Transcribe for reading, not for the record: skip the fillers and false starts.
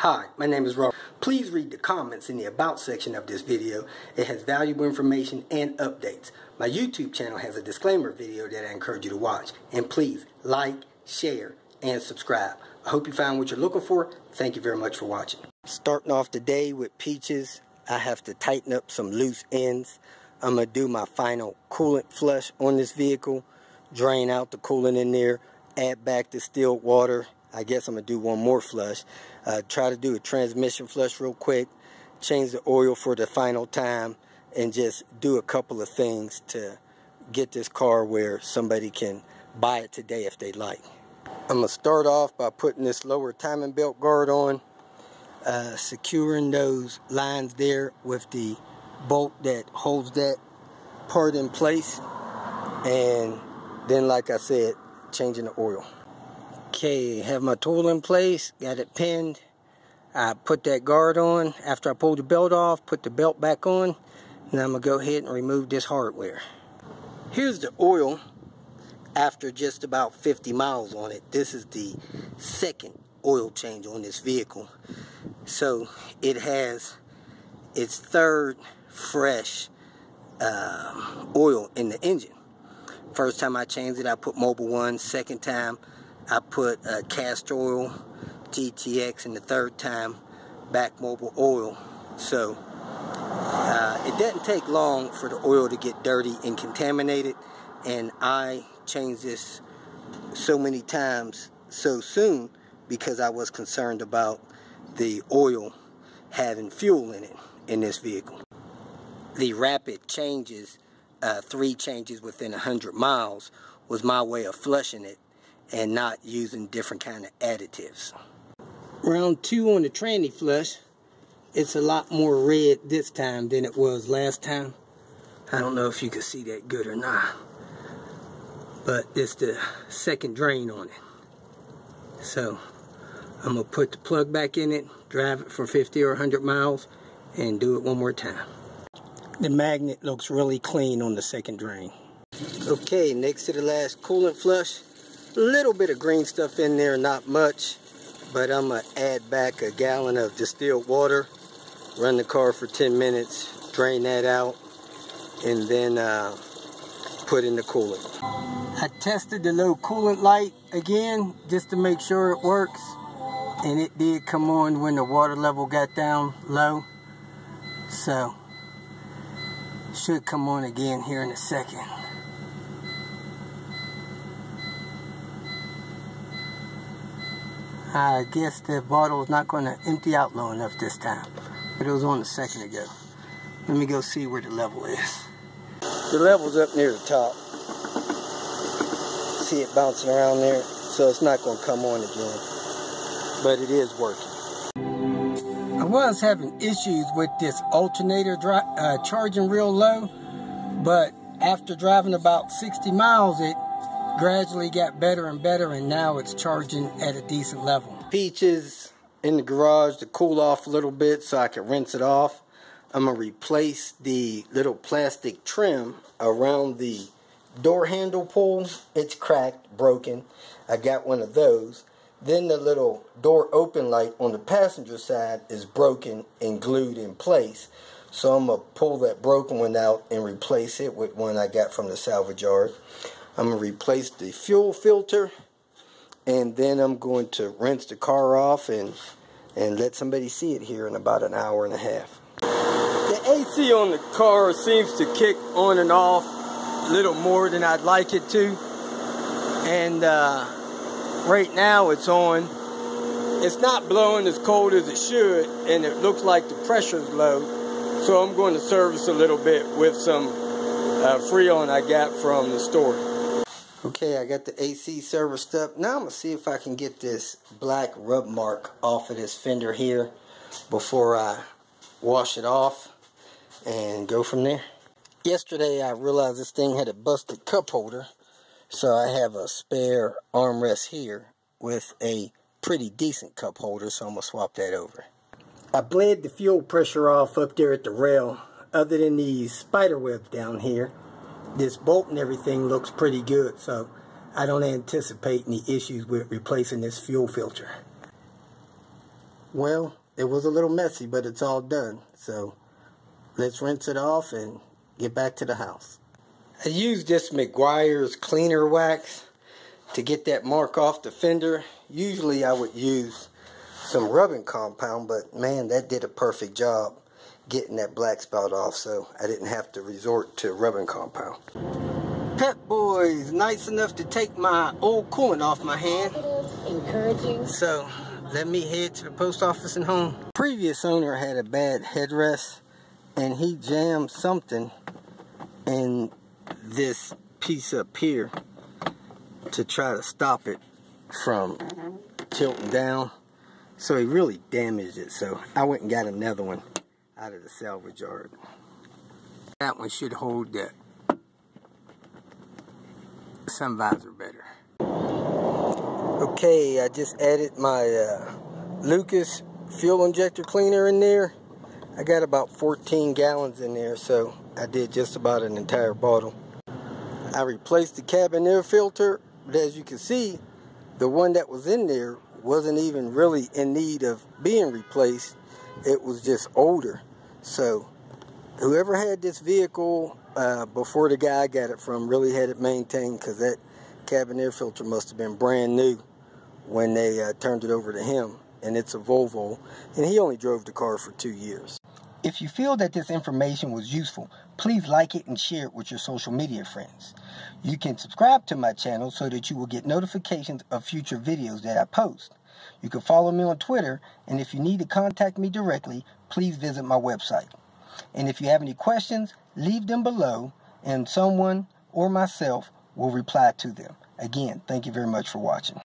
Hi, my name is Robert. Please read the comments in the About section of this video. It has valuable information and updates. My YouTube channel has a disclaimer video that I encourage you to watch. And please like, share, and subscribe. I hope you found what you're looking for. Thank you very much for watching. Starting off the day with peaches, I have to tighten up some loose ends. I'm going to do my final coolant flush on this vehicle. Drain out the coolant in there. Add back the distilled water. I guess I'm going to do one more flush. Try to do a transmission flush real quick. Change the oil for the final time. And just do a couple of things to get this car where somebody can buy it today if they like. I'm going to start off by putting this lower timing belt guard on. Securing those lines there with the bolt that holds that part in place. And then, like I said, changing the oil. Okay, have my tool in place, got it pinned. I put that guard on. After I pull the belt off, put the belt back on. Now I'm going to go ahead and remove this hardware. Here's the oil after just about 50 miles on it. This is the second oil change on this vehicle. So it has its third fresh oil in the engine. First time I changed it, I put Mobil 1. Second time, I put castor oil, GTX, and the third time, back Mobil oil. So it doesn't take long for the oil to get dirty and contaminated, and I changed this so many times so soon because I was concerned about the oil having fuel in it in this vehicle. The rapid changes, 3 changes within 100 miles, was my way of flushing it and not using different kind of additives. Round 2 on the tranny flush, it's a lot more red this time than it was last time. I don't know if you can see that good or not, but it's the second drain on it. So I'm going to put the plug back in it, drive it for 50 or 100 miles, and do it one more time. The magnet looks really clean on the second drain. Okay, next to the last coolant flush. A little bit of green stuff in there, not much, but I'm going to add back a gallon of distilled water, run the car for 10 minutes, drain that out, and then put in the coolant. I tested the low coolant light again just to make sure it works, and it did come on when the water level got down low, so should come on again here in a second. I guess the bottle is not going to empty out low enough this time, but it was on a second ago. Let me go see where the level is. The level's up near the top. See it bouncing around there, so it's not going to come on again, but it is working. I was having issues with this alternator charging real low, but after driving about 60 miles, it gradually got better and better, and now it's charging at a decent level. Peaches in the garage to cool off a little bit so I can rinse it off. I'm going to replace the little plastic trim around the door handle pull. It's cracked, broken. I got one of those. Then the little door open light on the passenger side is broken and glued in place. So I'm going to pull that broken one out and replace it with one I got from the salvage yard. I'm going to replace the fuel filter, and then I'm going to rinse the car off and let somebody see it here in about an hour and a half. The AC on the car seems to kick on and off a little more than I'd like it to. And right now it's on. It's not blowing as cold as it should, and it looks like the pressure's low. So I'm going to service a little bit with some Freon I got from the store. Okay, I got the AC serviced up. Now I'm going to see if I can get this black rub mark off of this fender here before I wash it off and go from there. Yesterday I realized this thing had a busted cup holder, so I have a spare armrest here with a pretty decent cup holder, so I'm going to swap that over. I bled the fuel pressure off up there at the rail. Other than these spider webs down here, this bolt and everything looks pretty good, so I don't anticipate any issues with replacing this fuel filter. Well, it was a little messy, but it's all done. So let's rinse it off and get back to the house. I used this McGuire's cleaner wax to get that mark off the fender. Usually I would use some rubbing compound, but man, that did a perfect job getting that black spot off, so I didn't have to resort to rubbing compound. Pep Boys, nice enough to take my old coolant off my hand. Encouraging. So let me head to the post office and home. Previous owner had a bad headrest, and he jammed something in this piece up here to try to stop it from tilting down. So he really damaged it, so I went and got another one out of the salvage yard. That one should hold that sun visor better. Okay, I just added my Lucas fuel injector cleaner in there. I got about 14 gallons in there, so I did just about an entire bottle. I replaced the cabin air filter, but as you can see, the one that was in there wasn't even really in need of being replaced. It was just older. So whoever had this vehicle before the guy I got it from really had it maintained, because that cabin air filter must have been brand new when they turned it over to him. And it's a Volvo, and he only drove the car for 2 years. If you feel that this information was useful, please like it and share it with your social media friends. You can subscribe to my channel so that you will get notifications of future videos that I post. You can follow me on Twitter, and if you need to contact me directly, please visit my website. And if you have any questions, leave them below, and someone or myself will reply to them. Again, thank you very much for watching.